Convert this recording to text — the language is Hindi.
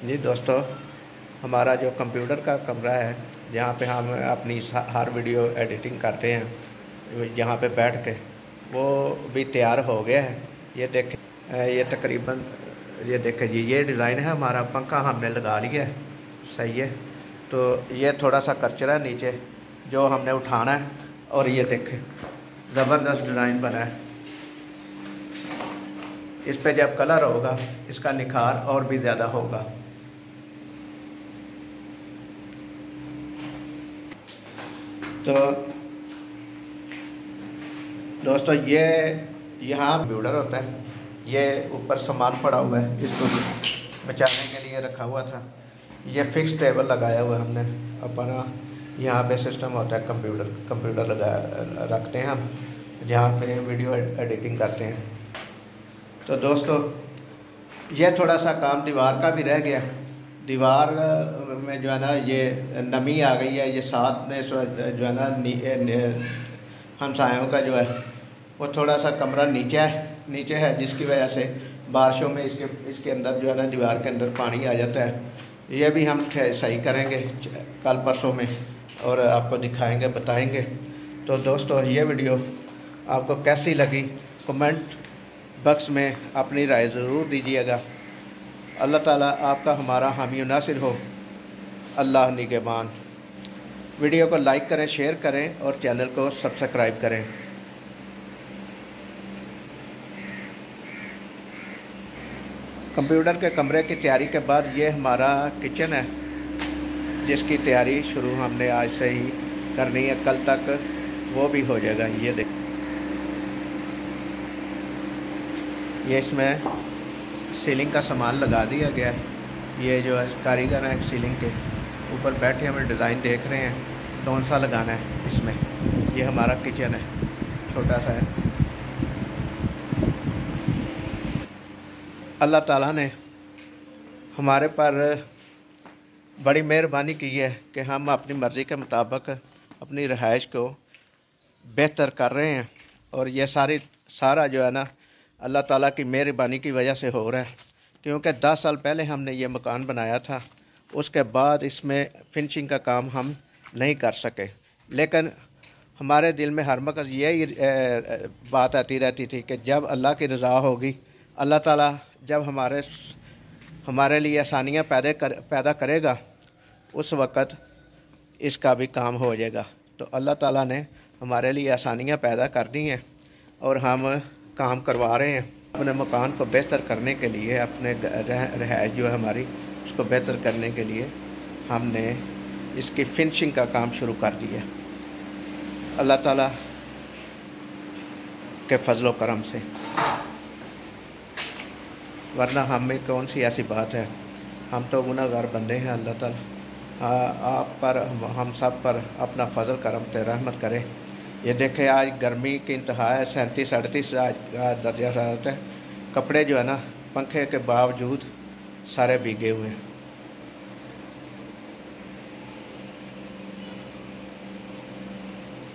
जी दोस्तों, हमारा जो कंप्यूटर का कमरा है जहाँ पे हम अपनी हर वीडियो एडिटिंग करते हैं, जहाँ पे बैठ के, वो भी तैयार हो गया है। ये देखें, ये तकरीबन, ये देखें जी, ये डिज़ाइन है। हमारा पंखा हमने लगा लिया है, सही है। तो ये थोड़ा सा कचरा है नीचे जो हमने उठाना है, और ये देखें ज़बरदस्त डिज़ाइन बना है। इस पे जब कलर होगा इसका निखार और भी ज़्यादा होगा। तो दोस्तों, ये यहाँ कंप्यूटर होता है, ये ऊपर सामान पड़ा हुआ है, इसको बचाने के लिए रखा हुआ था। ये फिक्स टेबल लगाया हुआ है हमने अपना। यहाँ पे सिस्टम होता है, कंप्यूटर लगा रखते हैं हम, जहाँ पे वीडियो एडिटिंग करते हैं। तो दोस्तों, ये थोड़ा सा काम दीवार का भी रह गया। दीवार में जो है ना, ये नमी आ गई है। ये साथ में जो है ना, हमसायों का जो है वो थोड़ा सा कमरा नीचे है, जिसकी वजह से बारिशों में इसके अंदर जो है ना, दीवार के अंदर पानी आ जाता है। ये भी हम सही करेंगे कल परसों में, और आपको दिखाएंगे, बताएंगे। तो दोस्तों, ये वीडियो आपको कैसी लगी कमेंट बॉक्स में अपनी राय ज़रूर दीजिएगा। अल्लाह ताला आपका हमारा हामी नासिर हो। अल्लाह निगहबान। वीडियो को लाइक करें, शेयर करें और चैनल को सब्सक्राइब करें। कंप्यूटर के कमरे की तैयारी के बाद ये हमारा किचन है, जिसकी तैयारी शुरू हमने आज से ही करनी है, कल तक वो भी हो जाएगा। ये देख, ये इसमें सीलिंग का सामान लगा दिया गया है। ये जो है कारीगर हैं सीलिंग के ऊपर बैठे हमें डिज़ाइन देख रहे हैं कौन सा लगाना है इसमें। ये हमारा किचन है, छोटा सा है। अल्लाह ताला ने हमारे पर बड़ी मेहरबानी की है कि हम अपनी मर्ज़ी के मुताबिक अपनी रहाइश को बेहतर कर रहे हैं, और ये सारा जो है ना, अल्लाह ताला की मेहरबानी की वजह से हो रहा है। क्योंकि 10 साल पहले हमने ये मकान बनाया था, उसके बाद इसमें फिनिशिंग का काम हम नहीं कर सके। लेकिन हमारे दिल में हर वक्त यही बात आती रहती थी कि जब अल्लाह की रज़ा होगी, अल्लाह ताला जब हमारे लिए आसानियाँ पैदा करेगा, उस वक़्त इसका भी काम हो जाएगा। तो अल्लाह ताला ने हमारे लिए आसानियाँ पैदा कर दी हैं, और हम काम करवा रहे हैं अपने मकान को बेहतर करने के लिए। अपने रहायश जो है हमारी, उसको बेहतर करने के लिए हमने इसकी फिनिशिंग का काम शुरू कर दिया, अल्लाह ताला के फजलो करम से। वरना हम में कौन सी ऐसी बात है, हम तो गुनाहगार बंदे हैं। अल्लाह ताला आप पर, हम सब पर अपना फजल करम से रहमत करे। ये देखें, आज गर्मी की इंतहा है, 37-38 आज दर्जा हरारत है। कपड़े जो है ना, पंखे के बावजूद सारे भीगे हुए हैं।